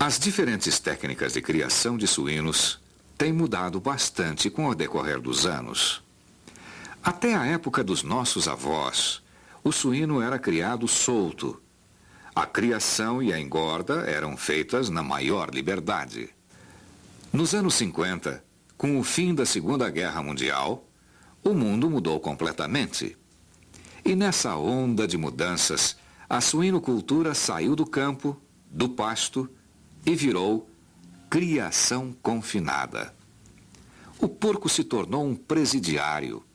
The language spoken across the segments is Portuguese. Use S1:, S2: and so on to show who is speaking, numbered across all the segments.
S1: As diferentes técnicas de criação de suínos têm mudado bastante com o decorrer dos anos. Até a época dos nossos avós, o suíno era criado solto. A criação e a engorda eram feitas na maior liberdade. Nos anos 50, com o fim da Segunda Guerra Mundial, o mundo mudou completamente. E nessa onda de mudanças, a suinocultura saiu do campo, do pasto e virou criação confinada. O porco se tornou um presidiário,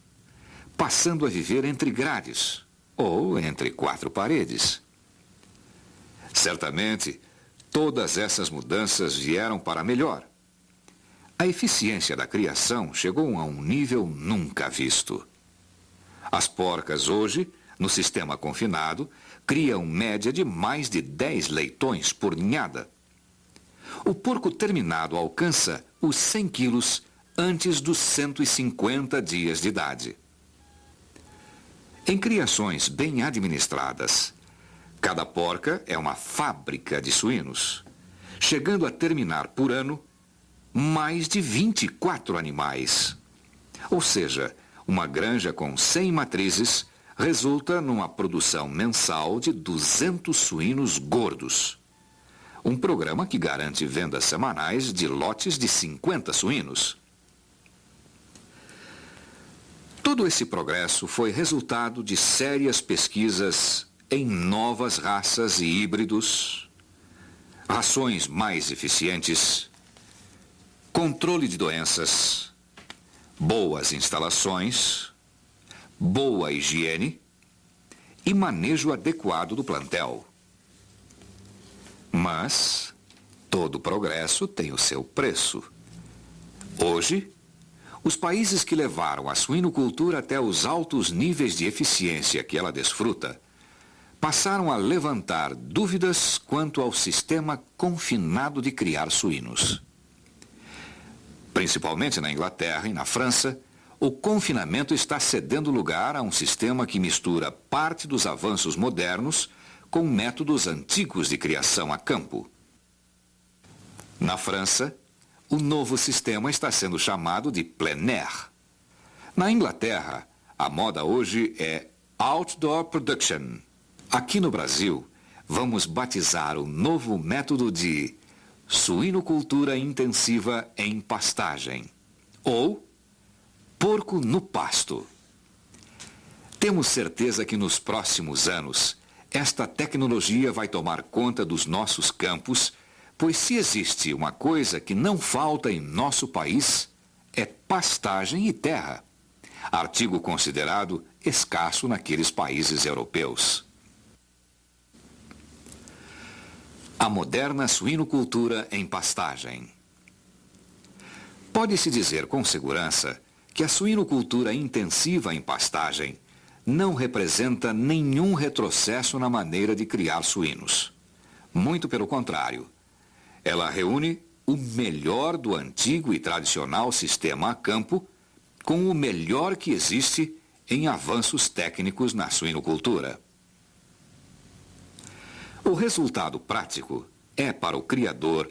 S1: passando a viver entre grades ou entre quatro paredes. Certamente, todas essas mudanças vieram para melhor. A eficiência da criação chegou a um nível nunca visto. As porcas hoje, no sistema confinado, criam média de mais de 10 leitões por ninhada. O porco terminado alcança os 100 quilos antes dos 150 dias de idade. Em criações bem administradas, cada porca é uma fábrica de suínos, chegando a terminar por ano mais de 24 animais. Ou seja, uma granja com 100 matrizes resulta numa produção mensal de 200 suínos gordos. Um programa que garante vendas semanais de lotes de 50 suínos. Todo esse progresso foi resultado de sérias pesquisas em novas raças e híbridos, rações mais eficientes, controle de doenças, boas instalações, boa higiene e manejo adequado do plantel. Mas todo progresso tem o seu preço. Hoje, os países que levaram a suinocultura até os altos níveis de eficiência que ela desfruta, passaram a levantar dúvidas quanto ao sistema confinado de criar suínos. Principalmente na Inglaterra e na França, o confinamento está cedendo lugar a um sistema que mistura parte dos avanços modernos com métodos antigos de criação a campo. Na França, o novo sistema está sendo chamado de plein air. Na Inglaterra, a moda hoje é outdoor production. Aqui no Brasil, vamos batizar o novo método de suinocultura intensiva em pastagem, ou porco no pasto. Temos certeza que nos próximos anos, esta tecnologia vai tomar conta dos nossos campos, pois se existe uma coisa que não falta em nosso país, é pastagem e terra, artigo considerado escasso naqueles países europeus. A moderna suinocultura em pastagem. Pode-se dizer com segurança que a suinocultura intensiva em pastagem não representa nenhum retrocesso na maneira de criar suínos. Muito pelo contrário, ela reúne o melhor do antigo e tradicional sistema a campo com o melhor que existe em avanços técnicos na suinocultura. O resultado prático é, para o criador,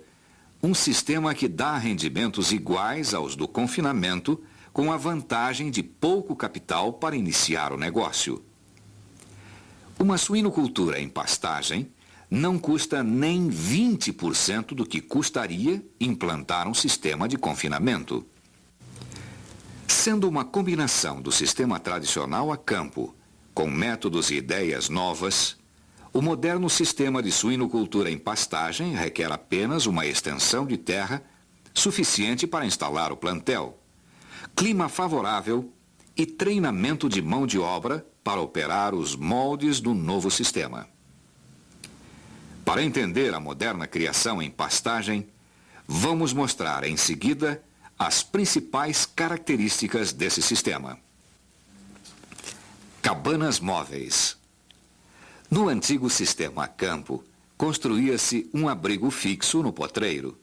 S1: um sistema que dá rendimentos iguais aos do confinamento, com a vantagem de pouco capital para iniciar o negócio. Uma suinocultura em pastagem não custa nem 20% do que custaria implantar um sistema de confinamento. Sendo uma combinação do sistema tradicional a campo, com métodos e ideias novas, o moderno sistema de suinocultura em pastagem requer apenas uma extensão de terra suficiente para instalar o plantel, clima favorável e treinamento de mão de obra para operar os moldes do novo sistema. Para entender a moderna criação em pastagem, vamos mostrar em seguida as principais características desse sistema. Cabanas móveis. No antigo sistema a campo, construía-se um abrigo fixo no potreiro.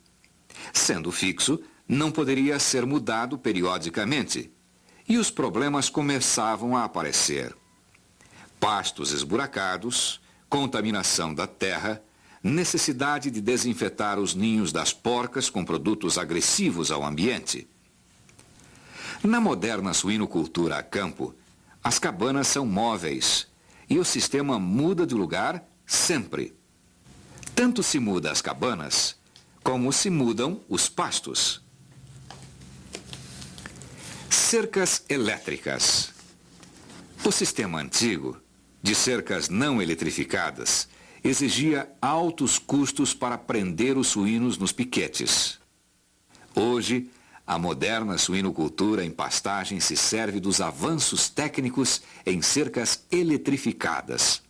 S1: Sendo fixo, não poderia ser mudado periodicamente, e os problemas começavam a aparecer. Pastos esburacados, contaminação da terra, necessidade de desinfetar os ninhos das porcas com produtos agressivos ao ambiente. Na moderna suinocultura a campo, as cabanas são móveis e o sistema muda de lugar sempre. Tanto se muda as cabanas, como se mudam os pastos. Cercas elétricas. O sistema antigo, de cercas não eletrificadas, exigia altos custos para prender os suínos nos piquetes. Hoje, a moderna suinocultura em pastagem se serve dos avanços técnicos em cercas eletrificadas.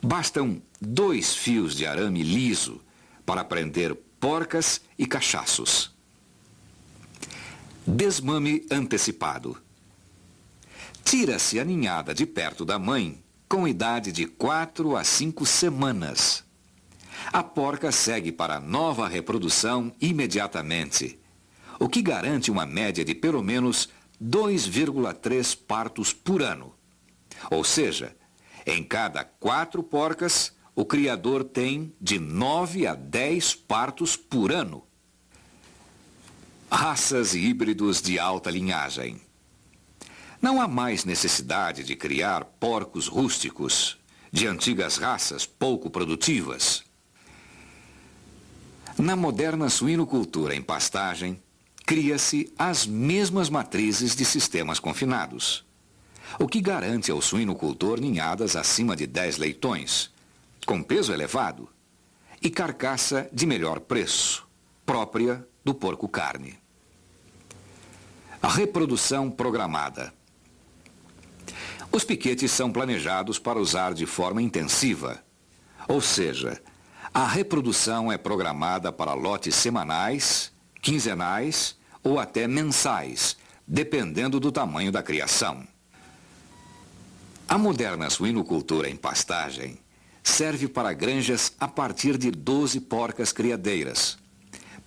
S1: Bastam 2 fios de arame liso para prender porcas e cachaços. Desmame antecipado. Tira-se a ninhada de perto da mãe com idade de 4 a 5 semanas. A porca segue para a nova reprodução imediatamente, o que garante uma média de pelo menos 2,3 partos por ano. Ou seja, em cada 4 porcas, o criador tem de 9 a 10 partos por ano. Raças e híbridos de alta linhagem. Não há mais necessidade de criar porcos rústicos, de antigas raças pouco produtivas. Na moderna suinocultura em pastagem, cria-se as mesmas matrizes de sistemas confinados, o que garante ao suinocultor ninhadas acima de 10 leitões, com peso elevado, e carcaça de melhor preço, própria do porco-carne. A reprodução programada. Os piquetes são planejados para usar de forma intensiva, ou seja, a reprodução é programada para lotes semanais, quinzenais ou até mensais, dependendo do tamanho da criação. A moderna suinocultura em pastagem serve para granjas a partir de 12 porcas criadeiras,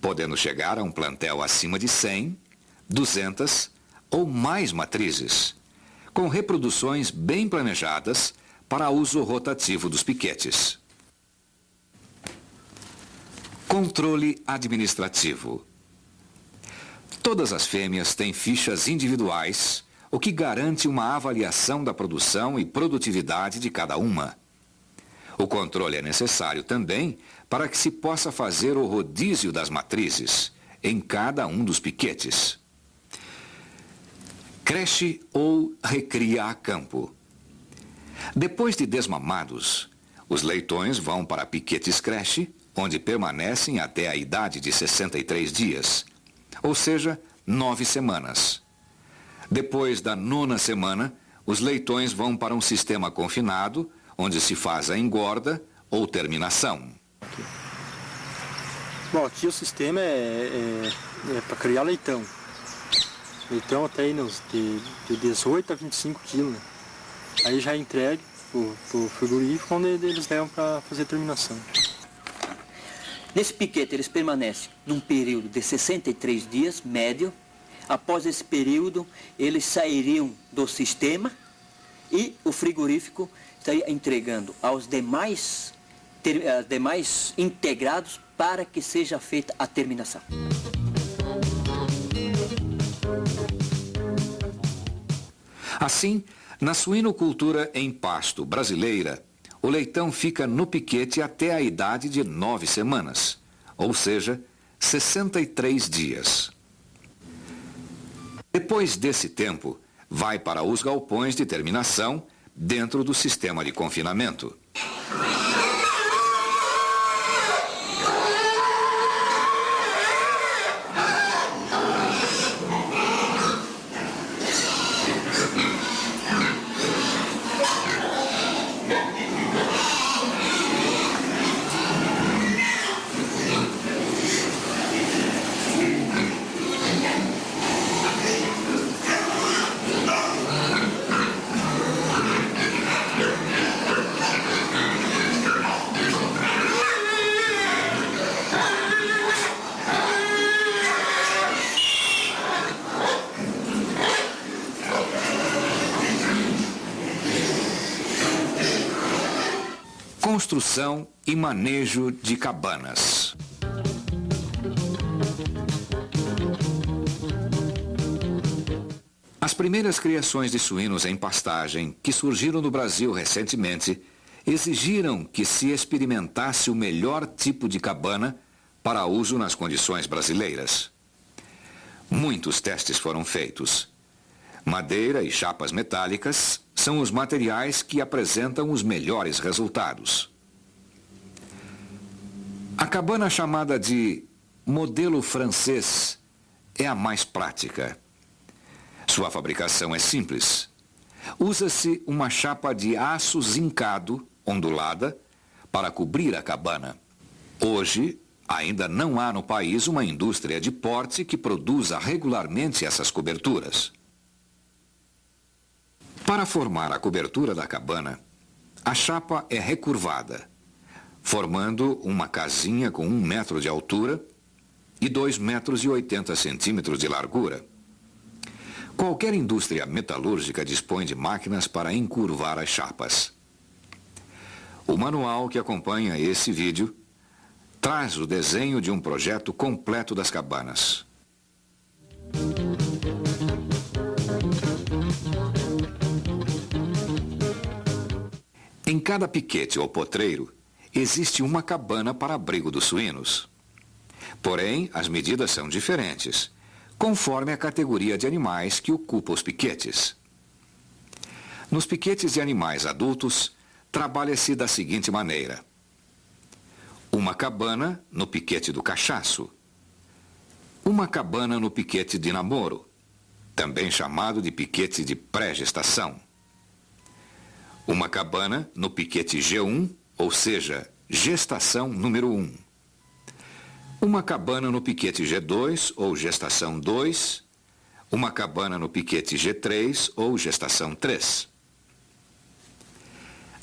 S1: podendo chegar a um plantel acima de 100, 200 ou mais matrizes, com reproduções bem planejadas para uso rotativo dos piquetes. Controle administrativo. Todas as fêmeas têm fichas individuais, o que garante uma avaliação da produção e produtividade de cada uma. O controle é necessário também para que se possa fazer o rodízio das matrizes em cada um dos piquetes. Creche ou recria a campo. Depois de desmamados, os leitões vão para piquetes creche, onde permanecem até a idade de 63 dias, ou seja, 9 semanas. Depois da 9ª semana, os leitões vão para um sistema confinado, onde se faz a engorda ou terminação.
S2: Bom, aqui o sistema é para criar leitão. Leitão até aí de 18 a 25 quilos. Né? Aí já é entregue para o frigorífico, onde eles levam para fazer a terminação.
S3: Nesse piquete eles permanecem num período de 63 dias, médio. Após esse período, eles sairiam do sistema e o frigorífico estaria entregando aos demais integrados para que seja feita a terminação.
S1: Assim, na suinocultura em pasto brasileira, o leitão fica no piquete até a idade de 9 semanas, ou seja, 63 dias. Depois desse tempo, vai para os galpões de terminação dentro do sistema de confinamento. Construção e manejo de cabanas. As primeiras criações de suínos em pastagem, que surgiram no Brasil recentemente, exigiram que se experimentasse o melhor tipo de cabana para uso nas condições brasileiras. Muitos testes foram feitos. Madeira e chapas metálicas são os materiais que apresentam os melhores resultados. A cabana chamada de modelo francês é a mais prática. Sua fabricação é simples. Usa-se uma chapa de aço zincado, ondulada, para cobrir a cabana. Hoje, ainda não há no país uma indústria de porte que produza regularmente essas coberturas. Para formar a cobertura da cabana, a chapa é recurvada, formando uma casinha com 1 metro de altura e 2,80 metros de largura. Qualquer indústria metalúrgica dispõe de máquinas para encurvar as chapas. O manual que acompanha esse vídeo traz o desenho de um projeto completo das cabanas. Em cada piquete ou potreiro, existe uma cabana para abrigo dos suínos. Porém, as medidas são diferentes, conforme a categoria de animais que ocupa os piquetes. Nos piquetes de animais adultos, trabalha-se da seguinte maneira: uma cabana no piquete do cachaço, uma cabana no piquete de namoro, também chamado de piquete de pré-gestação, uma cabana no piquete G1, ou seja, gestação número 1. Uma cabana no piquete G2, ou gestação 2. Uma cabana no piquete G3, ou gestação 3.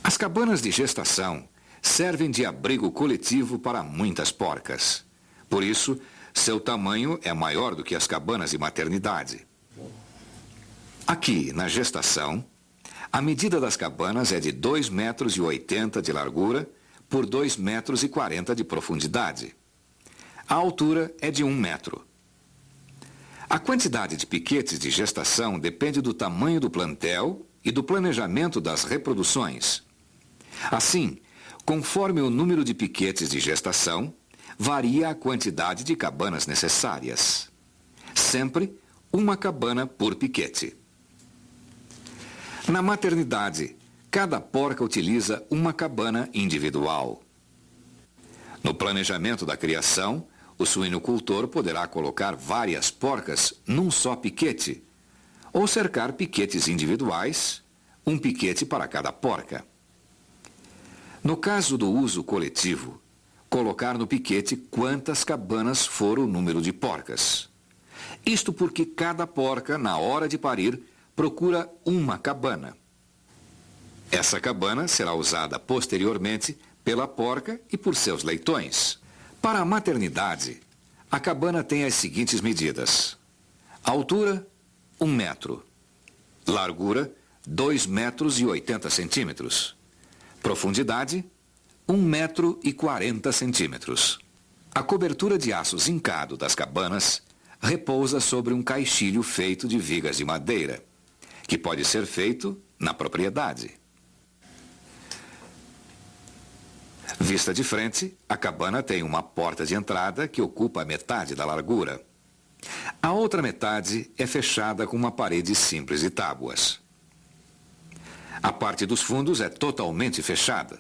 S1: As cabanas de gestação servem de abrigo coletivo para muitas porcas. Por isso, seu tamanho é maior do que as cabanas de maternidade. Aqui, na gestação, a medida das cabanas é de 2,80 metros de largura por 2,40 metros de profundidade. A altura é de 1 metro. A quantidade de piquetes de gestação depende do tamanho do plantel e do planejamento das reproduções. Assim, conforme o número de piquetes de gestação, varia a quantidade de cabanas necessárias. Sempre uma cabana por piquete. Na maternidade, cada porca utiliza uma cabana individual. No planejamento da criação, o suinocultor poderá colocar várias porcas num só piquete, ou cercar piquetes individuais, um piquete para cada porca. No caso do uso coletivo, colocar no piquete quantas cabanas for o número de porcas. Isto porque cada porca, na hora de parir, procura uma cabana. Essa cabana será usada posteriormente pela porca e por seus leitões. Para a maternidade, a cabana tem as seguintes medidas: altura, 1 metro. Largura, 2,80 metros. Profundidade, 1,40 metros. A cobertura de aço zincado das cabanas repousa sobre um caixilho feito de vigas de madeira, que pode ser feito na propriedade. Vista de frente, a cabana tem uma porta de entrada que ocupa metade da largura. A outra metade é fechada com uma parede simples de tábuas. A parte dos fundos é totalmente fechada.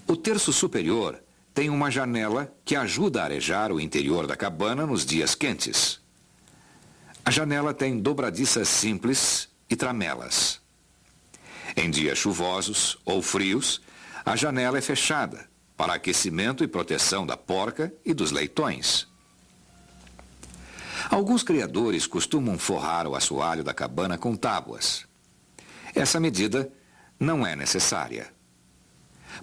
S1: O terço superior tem uma janela que ajuda a arejar o interior da cabana nos dias quentes. A janela tem dobradiças simples e tramelas. Em dias chuvosos ou frios, a janela é fechada para aquecimento e proteção da porca e dos leitões. Alguns criadores costumam forrar o assoalho da cabana com tábuas. Essa medida não é necessária.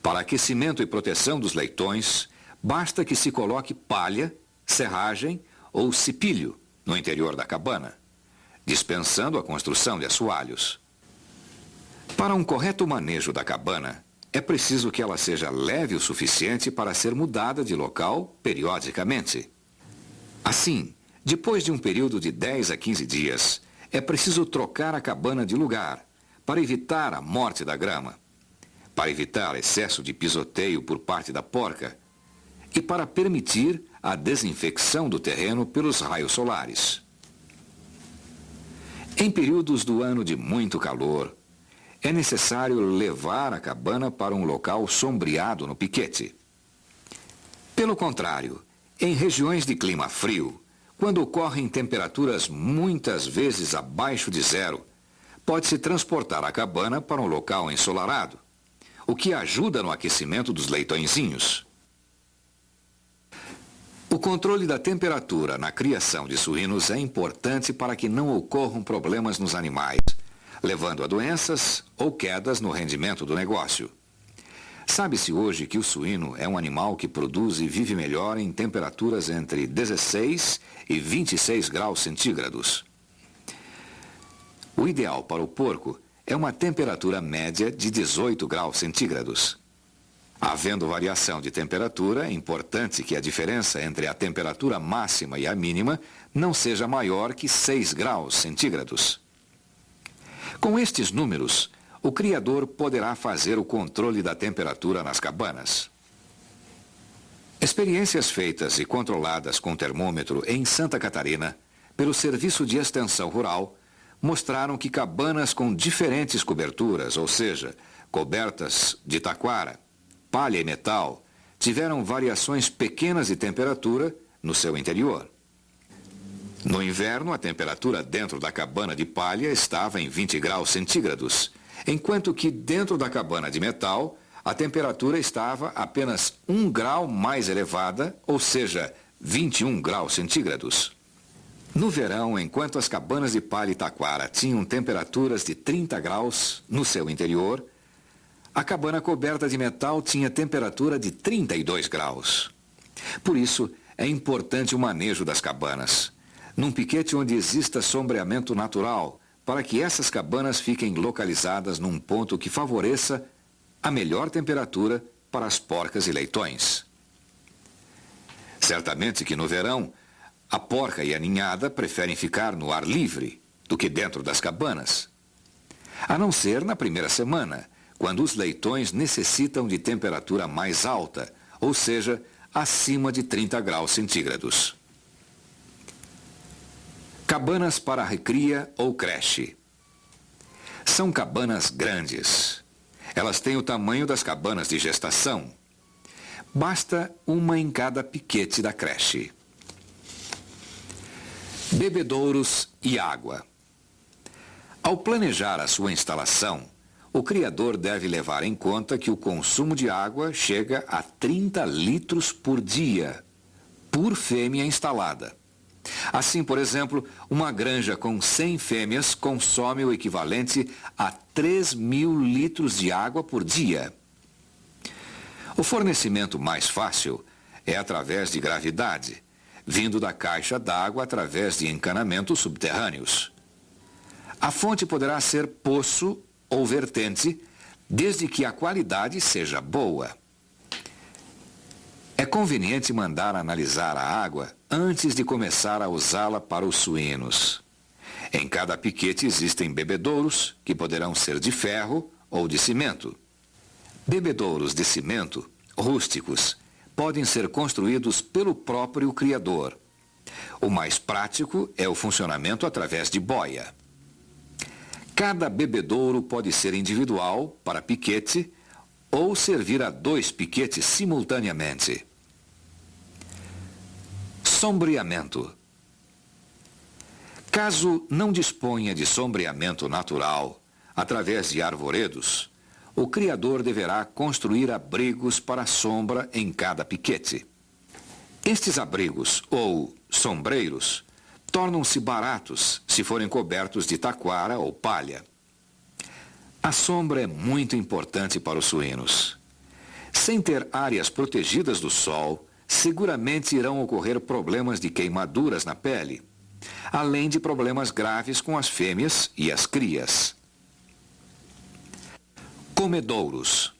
S1: Para aquecimento e proteção dos leitões, basta que se coloque palha, serragem ou cipilho no interior da cabana, dispensando a construção de assoalhos. Para um correto manejo da cabana, é preciso que ela seja leve o suficiente para ser mudada de local periodicamente. Assim, depois de um período de 10 a 15 dias, é preciso trocar a cabana de lugar para evitar a morte da grama, para evitar excesso de pisoteio por parte da porca e para permitir a desinfecção do terreno pelos raios solares. Em períodos do ano de muito calor, é necessário levar a cabana para um local sombreado no piquete. Pelo contrário, em regiões de clima frio, quando ocorrem temperaturas muitas vezes abaixo de zero, pode-se transportar a cabana para um local ensolarado, o que ajuda no aquecimento dos leitõezinhos. O controle da temperatura na criação de suínos é importante para que não ocorram problemas nos animais, levando a doenças ou quedas no rendimento do negócio. Sabe-se hoje que o suíno é um animal que produz e vive melhor em temperaturas entre 16 e 26 graus centígrados. O ideal para o porco é uma temperatura média de 18 graus centígrados. Havendo variação de temperatura, é importante que a diferença entre a temperatura máxima e a mínima não seja maior que 6 graus centígrados. Com estes números, o criador poderá fazer o controle da temperatura nas cabanas. Experiências feitas e controladas com termômetro em Santa Catarina, pelo Serviço de Extensão Rural, mostraram que cabanas com diferentes coberturas, ou seja, cobertas de taquara, palha e metal, tiveram variações pequenas de temperatura no seu interior. No inverno, a temperatura dentro da cabana de palha estava em 20 graus centígrados, enquanto que dentro da cabana de metal, a temperatura estava apenas 1 grau mais elevada, ou seja, 21 graus centígrados. No verão, enquanto as cabanas de palha e taquara tinham temperaturas de 30 graus no seu interior, a cabana coberta de metal tinha temperatura de 32 graus. Por isso, é importante o manejo das cabanas, num piquete onde exista sombreamento natural, para que essas cabanas fiquem localizadas num ponto que favoreça a melhor temperatura para as porcas e leitões. Certamente que no verão, a porca e a ninhada preferem ficar no ar livre do que dentro das cabanas. A não ser na primeira semana, quando os leitões necessitam de temperatura mais alta, ou seja, acima de 30 graus centígrados. Cabanas para recria ou creche. São cabanas grandes. Elas têm o tamanho das cabanas de gestação. Basta uma em cada piquete da creche. Bebedouros e água. Ao planejar a sua instalação, o criador deve levar em conta que o consumo de água chega a 30 litros por dia, por fêmea instalada. Assim, por exemplo, uma granja com 100 fêmeas consome o equivalente a 3.000 litros de água por dia. O fornecimento mais fácil é através de gravidade, vindo da caixa d'água através de encanamentos subterrâneos. A fonte poderá ser poço ou vertente, desde que a qualidade seja boa. É conveniente mandar analisar a água antes de começar a usá-la para os suínos. Em cada piquete existem bebedouros, que poderão ser de ferro ou de cimento. Bebedouros de cimento, rústicos, podem ser construídos pelo próprio criador. O mais prático é o funcionamento através de boia. Cada bebedouro pode ser individual, para piquete, ou servir a 2 piquetes simultaneamente. Sombreamento. Caso não disponha de sombreamento natural, através de arvoredos, o criador deverá construir abrigos para sombra em cada piquete. Estes abrigos, ou sombreiros, tornam-se baratos se forem cobertos de taquara ou palha. A sombra é muito importante para os suínos. Sem ter áreas protegidas do sol, seguramente irão ocorrer problemas de queimaduras na pele, além de problemas graves com as fêmeas e as crias. Comedouros.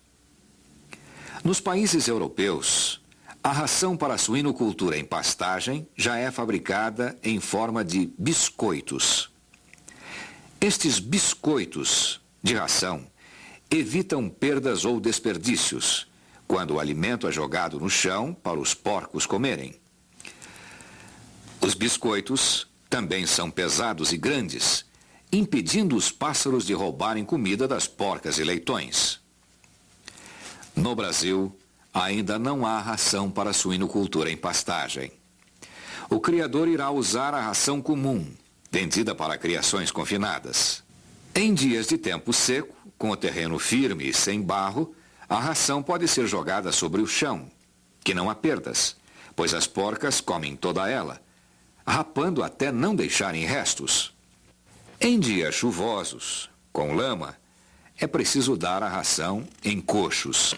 S1: Nos países europeus, a ração para a suinocultura em pastagem já é fabricada em forma de biscoitos. Estes biscoitos de ração evitam perdas ou desperdícios quando o alimento é jogado no chão para os porcos comerem. Os biscoitos também são pesados e grandes, impedindo os pássaros de roubarem comida das porcas e leitões. No Brasil, ainda não há ração para a suinocultura em pastagem. O criador irá usar a ração comum, vendida para criações confinadas. Em dias de tempo seco, com o terreno firme e sem barro, a ração pode ser jogada sobre o chão, que não há perdas, pois as porcas comem toda ela, rapando até não deixarem restos. Em dias chuvosos, com lama, é preciso dar a ração em coxos.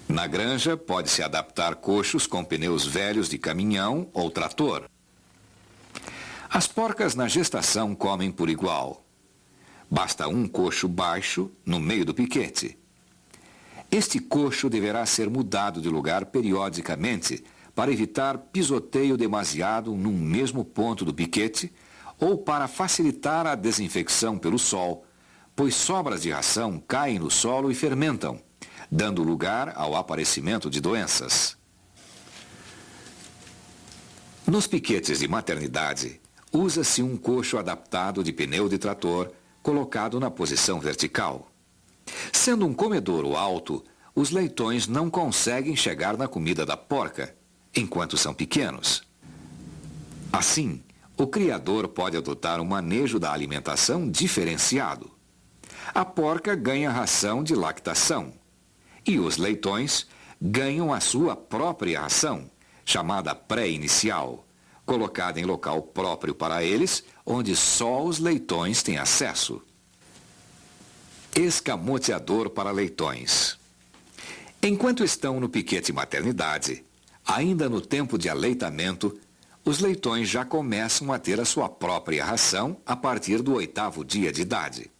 S1: Na granja, pode-se adaptar coxos com pneus velhos de caminhão ou trator. As porcas na gestação comem por igual. Basta um coxo baixo no meio do piquete. Este coxo deverá ser mudado de lugar periodicamente para evitar pisoteio demasiado num mesmo ponto do piquete ou para facilitar a desinfecção pelo sol, pois sobras de ração caem no solo e fermentam, dando lugar ao aparecimento de doenças. Nos piquetes de maternidade, usa-se um coxo adaptado de pneu de trator colocado na posição vertical. Sendo um comedouro alto, os leitões não conseguem chegar na comida da porca, enquanto são pequenos. Assim, o criador pode adotar um manejo da alimentação diferenciado. A porca ganha ração de lactação e os leitões ganham a sua própria ração, chamada pré-inicial, colocada em local próprio para eles, onde só os leitões têm acesso. Escamoteador para leitões. Enquanto estão no piquete maternidade, ainda no tempo de aleitamento, os leitões já começam a ter a sua própria ração a partir do 8º dia de idade.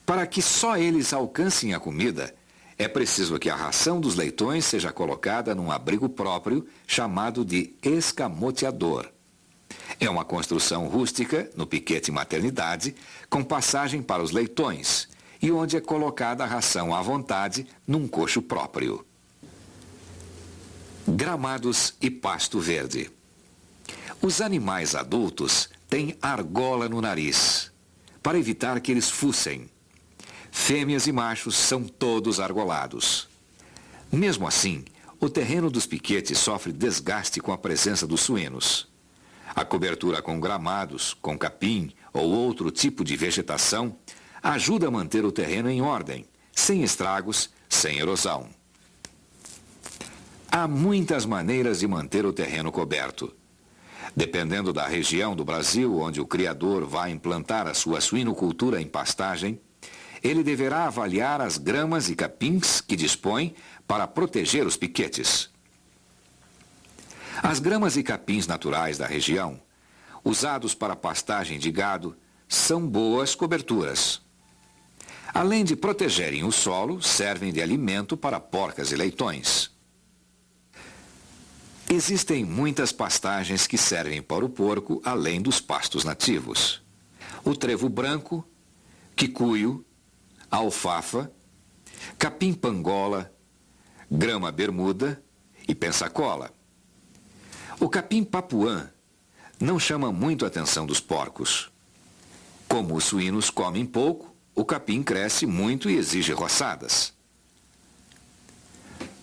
S1: Para que só eles alcancem a comida, é preciso que a ração dos leitões seja colocada num abrigo próprio, chamado de escamoteador. É uma construção rústica, no piquete maternidade, com passagem para os leitões, e onde é colocada a ração à vontade num coxo próprio. Gramados e pasto verde. Os animais adultos têm argola no nariz, para evitar que eles fussem. Fêmeas e machos são todos argolados. Mesmo assim, o terreno dos piquetes sofre desgaste com a presença dos suínos. A cobertura com gramados, com capim ou outro tipo de vegetação ajuda a manter o terreno em ordem, sem estragos, sem erosão. Há muitas maneiras de manter o terreno coberto. Dependendo da região do Brasil onde o criador vai implantar a sua suinocultura em pastagem, ele deverá avaliar as gramas e capins que dispõe para proteger os piquetes. As gramas e capins naturais da região, usados para pastagem de gado, são boas coberturas. Além de protegerem o solo, servem de alimento para porcas e leitões. Existem muitas pastagens que servem para o porco além dos pastos nativos. O trevo branco, quicuio, alfafa, capim-pangola, grama bermuda e pensacola. O capim papuã não chama muito a atenção dos porcos. Como os suínos comem pouco, o capim cresce muito e exige roçadas.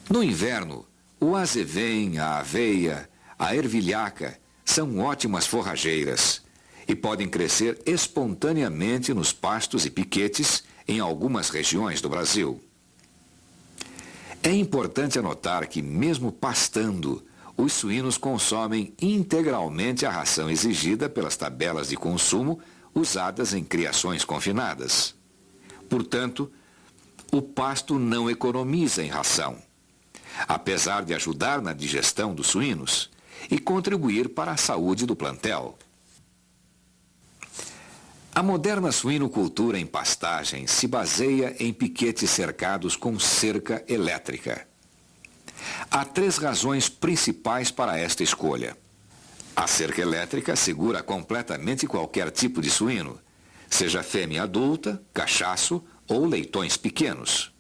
S1: No inverno, o azevém, a aveia, a ervilhaca são ótimas forrageiras e podem crescer espontaneamente nos pastos e piquetes em algumas regiões do Brasil. É importante anotar que, mesmo pastando, os suínos consomem integralmente a ração exigida pelas tabelas de consumo usadas em criações confinadas. Portanto, o pasto não economiza em ração, apesar de ajudar na digestão dos suínos e contribuir para a saúde do plantel. A moderna suinocultura em pastagem se baseia em piquetes cercados com cerca elétrica. Há 3 razões principais para esta escolha. A cerca elétrica segura completamente qualquer tipo de suíno, seja fêmea adulta, cachaço ou leitões pequenos.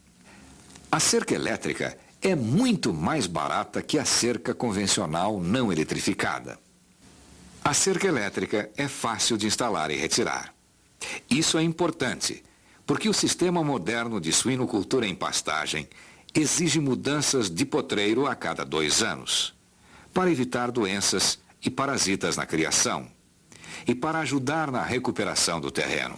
S1: A cerca elétrica é muito mais barata que a cerca convencional não eletrificada. A cerca elétrica é fácil de instalar e retirar. Isso é importante, porque o sistema moderno de suinocultura em pastagem exige mudanças de potreiro a cada 2 anos, para evitar doenças e parasitas na criação e para ajudar na recuperação do terreno.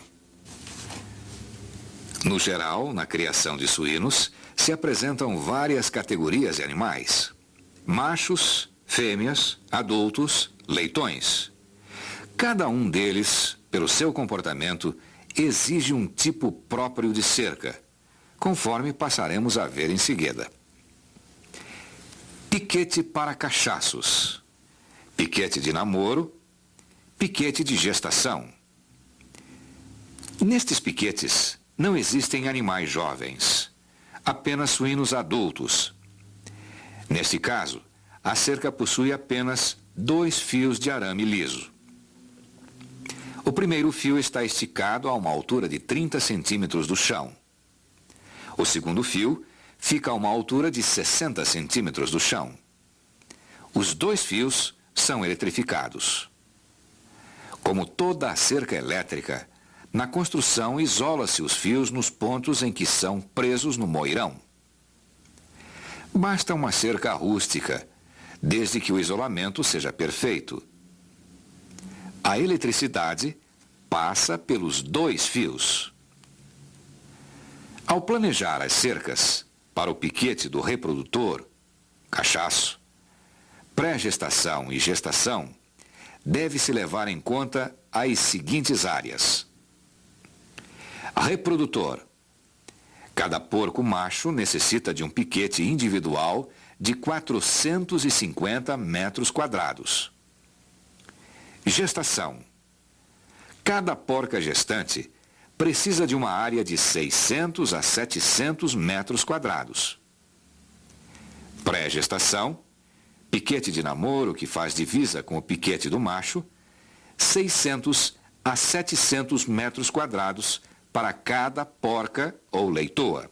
S1: No geral, na criação de suínos, se apresentam várias categorias de animais: machos, fêmeas, adultos, leitões. Cada um deles, pelo seu comportamento, exige um tipo próprio de cerca, conforme passaremos a ver em seguida. Piquete para cachaços, piquete de namoro, piquete de gestação. Nestes piquetes não existem animais jovens, apenas suínos adultos. Neste caso, a cerca possui apenas 2 fios de arame liso. O primeiro fio está esticado a uma altura de 30 centímetros do chão. O segundo fio fica a uma altura de 60 centímetros do chão. Os 2 fios são eletrificados. Como toda a cerca elétrica, na construção isola-se os fios nos pontos em que são presos no moirão. Basta uma cerca rústica, desde que o isolamento seja perfeito. A eletricidade passa pelos 2 fios. Ao planejar as cercas para o piquete do reprodutor, cachaço, pré-gestação e gestação, deve-se levar em conta as seguintes áreas. Reprodutor. Cada porco macho necessita de um piquete individual de 450 metros quadrados. Gestação. Cada porca gestante precisa de uma área de 600 a 700 metros quadrados. Pré-gestação. Piquete de namoro que faz divisa com o piquete do macho, 600 a 700 metros quadrados para cada porca ou leitoa.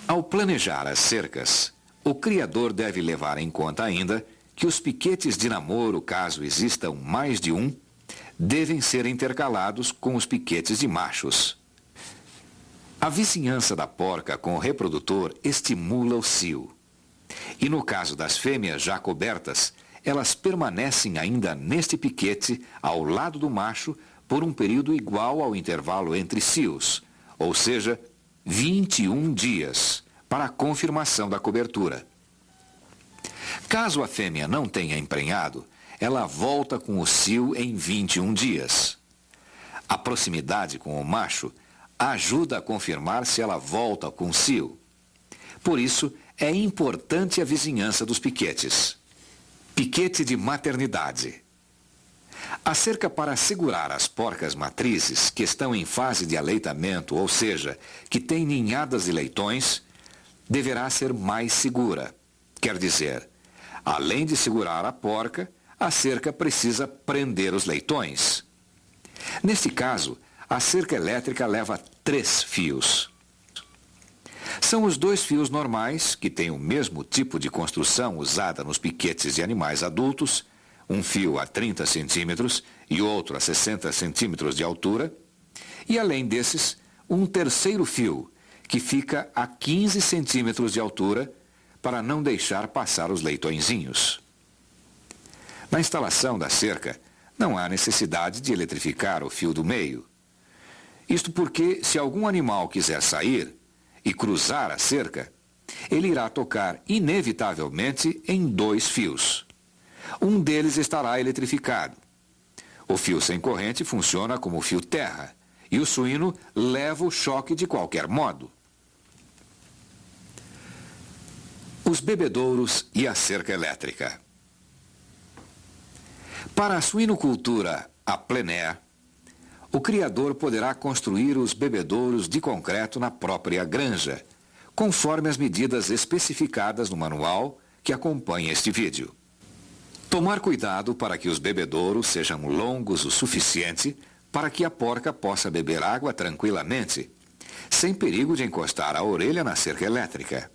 S1: Ao planejar as cercas, o criador deve levar em conta ainda que os piquetes de namoro, caso existam mais de um, devem ser intercalados com os piquetes de machos. A vizinhança da porca com o reprodutor estimula o cio. E no caso das fêmeas já cobertas, elas permanecem ainda neste piquete ao lado do macho por um período igual ao intervalo entre cios, ou seja, 21 dias, para a confirmação da cobertura. Caso a fêmea não tenha emprenhado, ela volta com o cio em 21 dias. A proximidade com o macho ajuda a confirmar se ela volta com o cio. Por isso, é importante a vizinhança dos piquetes. Piquete de maternidade. A cerca para segurar as porcas matrizes que estão em fase de aleitamento, ou seja, que têm ninhadas de leitões, deverá ser mais segura. Quer dizer, além de segurar a porca, a cerca precisa prender os leitões. Neste caso, a cerca elétrica leva 3 fios. São os 2 fios normais, que têm o mesmo tipo de construção usada nos piquetes de animais adultos, um fio a 30 centímetros e outro a 60 centímetros de altura, e além desses, um terceiro fio, que fica a 15 centímetros de altura, para não deixar passar os leitõezinhos. Na instalação da cerca, não há necessidade de eletrificar o fio do meio. Isto porque, se algum animal quiser sair e cruzar a cerca, ele irá tocar inevitavelmente em 2 fios. Um deles estará eletrificado. O fio sem corrente funciona como fio terra, e o suíno leva o choque de qualquer modo. Os bebedouros e a cerca elétrica. Para a suinocultura a plein air, o criador poderá construir os bebedouros de concreto na própria granja, conforme as medidas especificadas no manual que acompanha este vídeo. Tomar cuidado para que os bebedouros sejam longos o suficiente para que a porca possa beber água tranquilamente, sem perigo de encostar a orelha na cerca elétrica.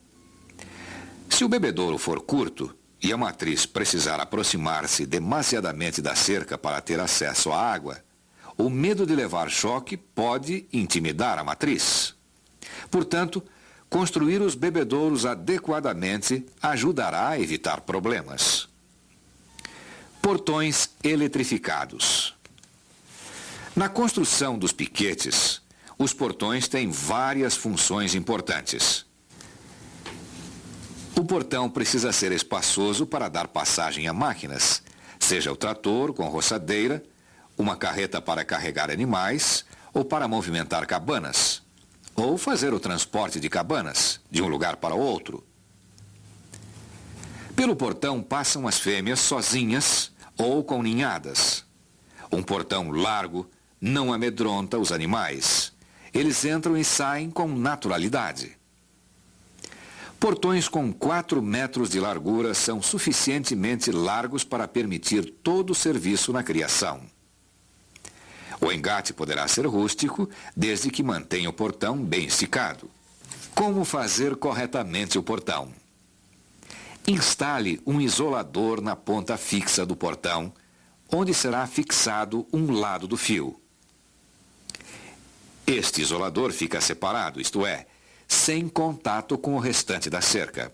S1: Se o bebedouro for curto e a matriz precisar aproximar-se demasiadamente da cerca para ter acesso à água, o medo de levar choque pode intimidar a matriz. Portanto, construir os bebedouros adequadamente ajudará a evitar problemas. Portões eletrificados. Na construção dos piquetes, os portões têm várias funções importantes. O portão precisa ser espaçoso para dar passagem a máquinas, seja o trator com roçadeira, uma carreta para carregar animais ou para movimentar cabanas, ou fazer o transporte de cabanas de um lugar para outro. Pelo portão passam as fêmeas sozinhas ou com ninhadas. Um portão largo não amedronta os animais. Eles entram e saem com naturalidade. Portões com 4 metros de largura são suficientemente largos para permitir todo o serviço na criação. O engate poderá ser rústico, desde que mantenha o portão bem esticado. Como fazer corretamente o portão? Instale um isolador na ponta fixa do portão, onde será fixado um lado do fio. Este isolador fica separado, isto é, sem contato com o restante da cerca.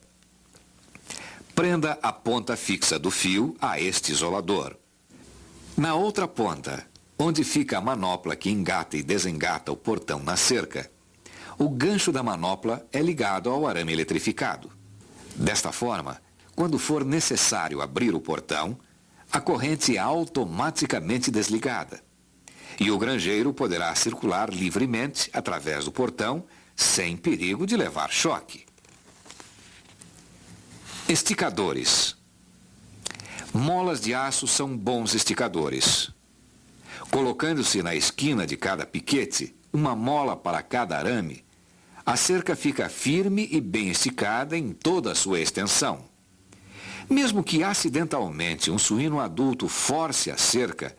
S1: Prenda a ponta fixa do fio a este isolador. Na outra ponta, onde fica a manopla que engata e desengata o portão na cerca, o gancho da manopla é ligado ao arame eletrificado. Desta forma, quando for necessário abrir o portão, a corrente é automaticamente desligada e o granjeiro poderá circular livremente através do portão sem perigo de levar choque. Esticadores. Molas de aço são bons esticadores. Colocando-se na esquina de cada piquete, uma mola para cada arame, a cerca fica firme e bem esticada em toda a sua extensão. Mesmo que acidentalmente um suíno adulto force a cerca,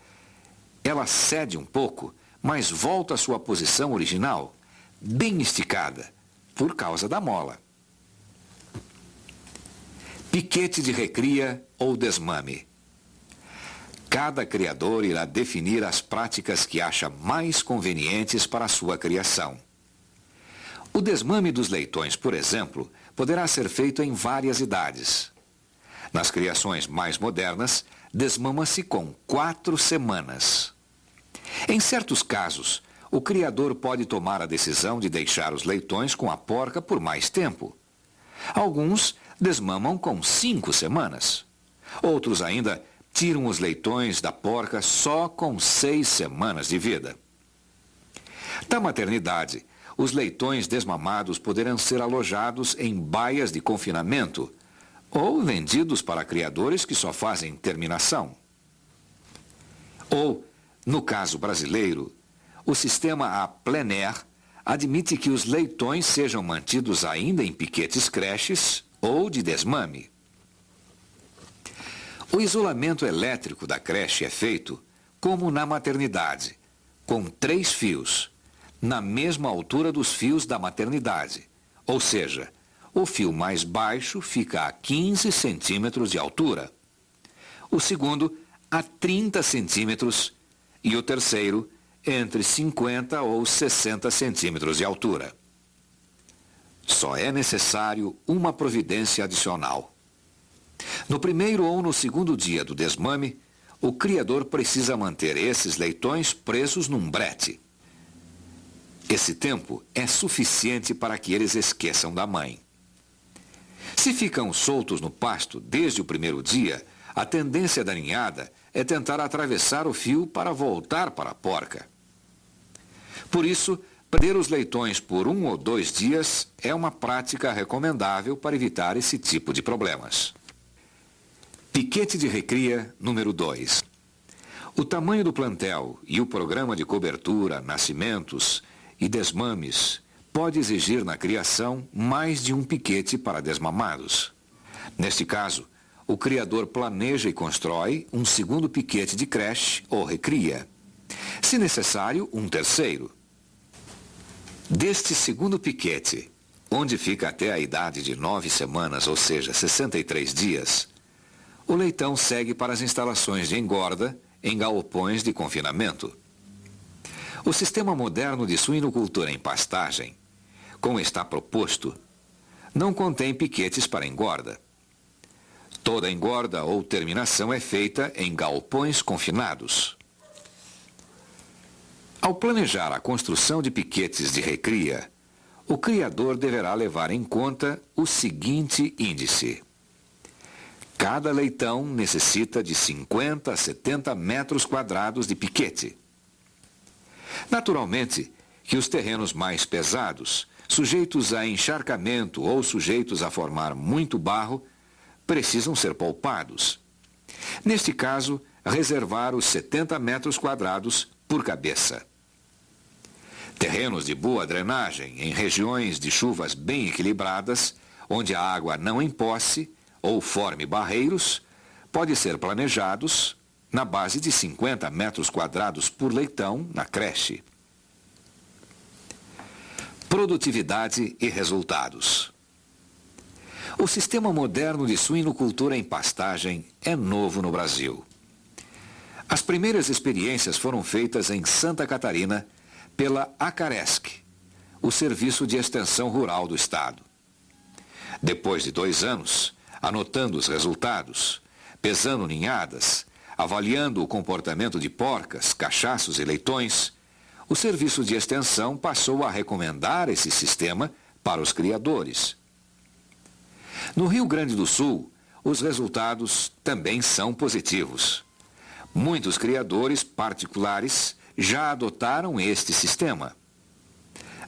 S1: ela cede um pouco, mas volta à sua posição original, bem esticada, por causa da mola. Piquete de recria ou desmame. Cada criador irá definir as práticas que acha mais convenientes para a sua criação. O desmame dos leitões, por exemplo, poderá ser feito em várias idades. Nas criações mais modernas, desmama-se com 4 semanas. Em certos casos, o criador pode tomar a decisão de deixar os leitões com a porca por mais tempo. Alguns desmamam com 5 semanas. Outros ainda tiram os leitões da porca só com 6 semanas de vida. Da maternidade, os leitões desmamados poderão ser alojados em baias de confinamento ou vendidos para criadores que só fazem terminação. Ou, no caso brasileiro, o sistema a plein air admite que os leitões sejam mantidos ainda em piquetes creches ou de desmame. O isolamento elétrico da creche é feito, como na maternidade, com 3 fios, na mesma altura dos fios da maternidade. Ou seja, o fio mais baixo fica a 15 centímetros de altura. O segundo, a 30 centímetros e o terceiro entre 50 ou 60 centímetros de altura. Só é necessário uma providência adicional. No primeiro ou no segundo dia do desmame, o criador precisa manter esses leitões presos num brete. Esse tempo é suficiente para que eles esqueçam da mãe. Se ficam soltos no pasto desde o primeiro dia, a tendência da ninhada é tentar atravessar o fio para voltar para a porca. Por isso, prender os leitões por 1 ou 2 dias é uma prática recomendável para evitar esse tipo de problemas. Piquete de recria número 2. O tamanho do plantel e o programa de cobertura, nascimentos e desmames pode exigir na criação mais de um piquete para desmamados. Neste caso, o criador planeja e constrói um segundo piquete de creche ou recria. Se necessário, um terceiro. Deste segundo piquete, onde fica até a idade de 9 semanas, ou seja, 63 dias, o leitão segue para as instalações de engorda em galpões de confinamento. O sistema moderno de suinocultura em pastagem, como está proposto, não contém piquetes para engorda. Toda engorda ou terminação é feita em galpões confinados. Ao planejar a construção de piquetes de recria, o criador deverá levar em conta o seguinte índice. Cada leitão necessita de 50 a 70 metros quadrados de piquete. Naturalmente que os terrenos mais pesados, sujeitos a encharcamento ou sujeitos a formar muito barro, precisam ser poupados. Neste caso, reservar os 70 metros quadrados por cabeça. Terrenos de boa drenagem em regiões de chuvas bem equilibradas, onde a água não emposse ou forme barreiros, pode ser planejados na base de 50 metros quadrados por leitão na creche. Produtividade e resultados. O sistema moderno de suinocultura em pastagem é novo no Brasil. As primeiras experiências foram feitas em Santa Catarina pela Acaresc, o Serviço de Extensão Rural do Estado. Depois de 2 anos, anotando os resultados, pesando ninhadas, avaliando o comportamento de porcas, cachaços e leitões, o Serviço de Extensão passou a recomendar esse sistema para os criadores. No Rio Grande do Sul, os resultados também são positivos. Muitos criadores particulares já adotaram este sistema.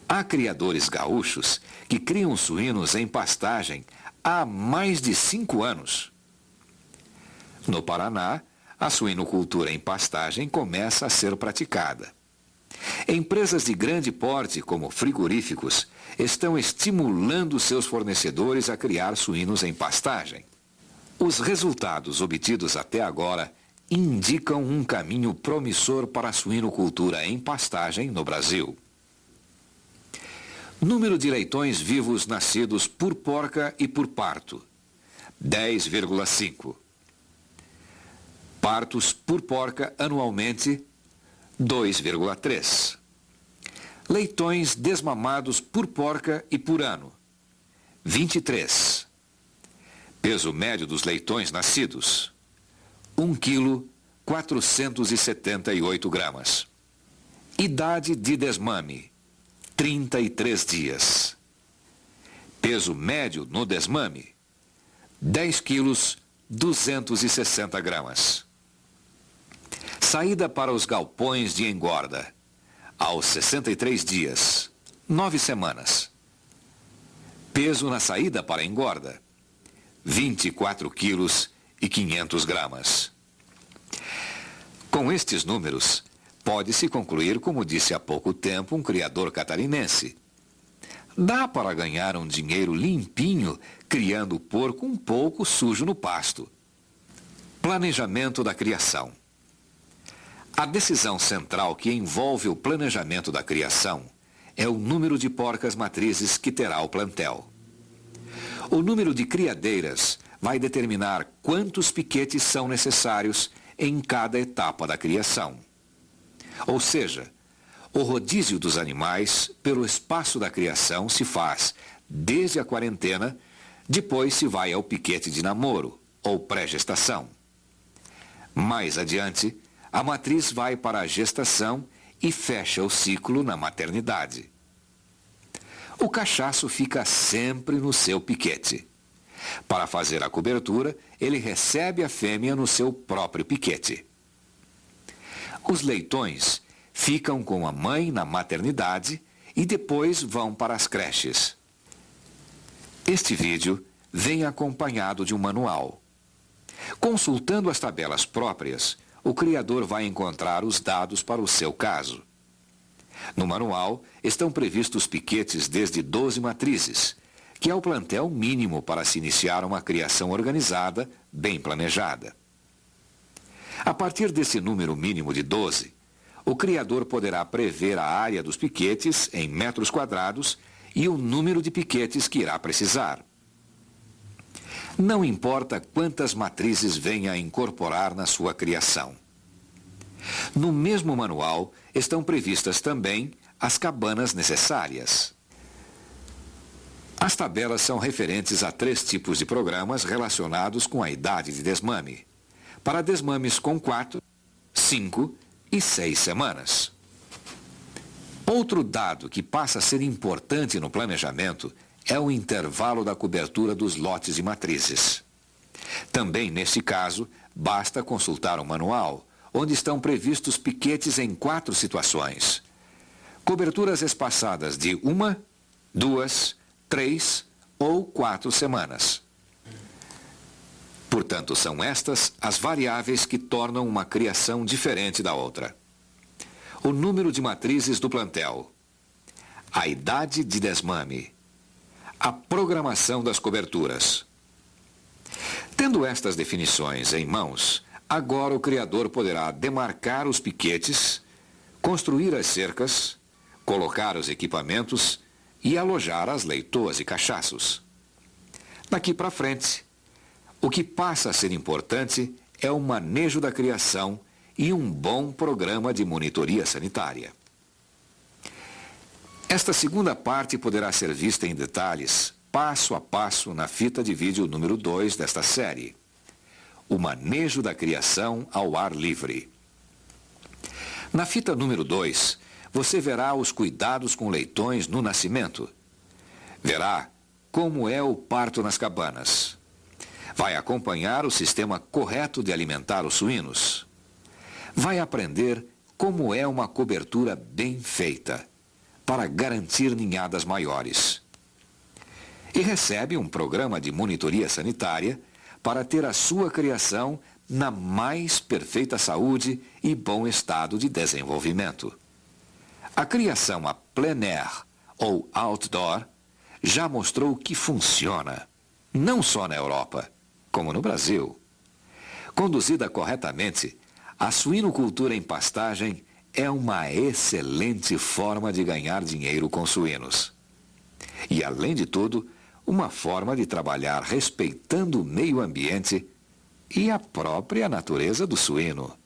S1: Há criadores gaúchos que criam suínos em pastagem há mais de 5 anos. No Paraná, a suinocultura em pastagem começa a ser praticada. Empresas de grande porte, como frigoríficos, estão estimulando seus fornecedores a criar suínos em pastagem. Os resultados obtidos até agora indicam um caminho promissor para a suinocultura em pastagem no Brasil. Número de leitões vivos nascidos por porca e por parto, 10,5. Partos por porca anualmente, 2,3. Leitões desmamados por porca e por ano, 23. Peso médio dos leitões nascidos, 1 kg 478 gramas. Idade de desmame, 33 dias. Peso médio no desmame, 10 kg 260 gramas. Saída para os galpões de engorda, aos 63 dias, 9 semanas. Peso na saída para engorda, 24 quilos e 500 gramas. Com estes números, pode-se concluir, como disse há pouco tempo um criador catarinense. Dá para ganhar um dinheiro limpinho criando o porco um pouco sujo no pasto. Planejamento da criação. A decisão central que envolve o planejamento da criação é o número de porcas matrizes que terá o plantel. O número de criadeiras vai determinar quantos piquetes são necessários em cada etapa da criação. Ou seja, o rodízio dos animais pelo espaço da criação se faz desde a quarentena, depois se vai ao piquete de namoro ou pré-gestação. Mais adiante, a matriz vai para a gestação e fecha o ciclo na maternidade. O cachaço fica sempre no seu piquete. Para fazer a cobertura, ele recebe a fêmea no seu próprio piquete. Os leitões ficam com a mãe na maternidade e depois vão para as creches. Este vídeo vem acompanhado de um manual. Consultando as tabelas próprias, o criador vai encontrar os dados para o seu caso. No manual estão previstos piquetes desde 12 matrizes, que é o plantel mínimo para se iniciar uma criação organizada, bem planejada. A partir desse número mínimo de 12, o criador poderá prever a área dos piquetes em metros quadrados e o número de piquetes que irá precisar. Não importa quantas matrizes venha a incorporar na sua criação. No mesmo manual estão previstas também as cabanas necessárias. As tabelas são referentes a 3 tipos de programas relacionados com a idade de desmame, para desmames com 4, 5 e 6 semanas. Outro dado que passa a ser importante no planejamento é o intervalo da cobertura dos lotes de matrizes. Também, nesse caso, basta consultar o manual, onde estão previstos piquetes em 4 situações. Coberturas espaçadas de 1, 2, 3 ou 4 semanas. Portanto, são estas as variáveis que tornam uma criação diferente da outra. O número de matrizes do plantel, a idade de desmame, a programação das coberturas. Tendo estas definições em mãos, agora o criador poderá demarcar os piquetes, construir as cercas, colocar os equipamentos e alojar as leitoas e cachaços. Daqui para frente, o que passa a ser importante é o manejo da criação e um bom programa de monitoria sanitária. Esta segunda parte poderá ser vista em detalhes, passo a passo, na fita de vídeo número 2 desta série. O manejo da criação ao ar livre. Na fita número 2, você verá os cuidados com leitões no nascimento. Verá como é o parto nas cabanas. Vai acompanhar o sistema correto de alimentar os suínos. Vai aprender como é uma cobertura bem feita, para garantir ninhadas maiores. E recebe um programa de monitoria sanitária para ter a sua criação na mais perfeita saúde e bom estado de desenvolvimento. A criação a plein air ou outdoor já mostrou que funciona, não só na Europa, como no Brasil. Conduzida corretamente, a suinocultura em pastagem é uma excelente forma de ganhar dinheiro com suínos. E, além de tudo, uma forma de trabalhar respeitando o meio ambiente e a própria natureza do suíno.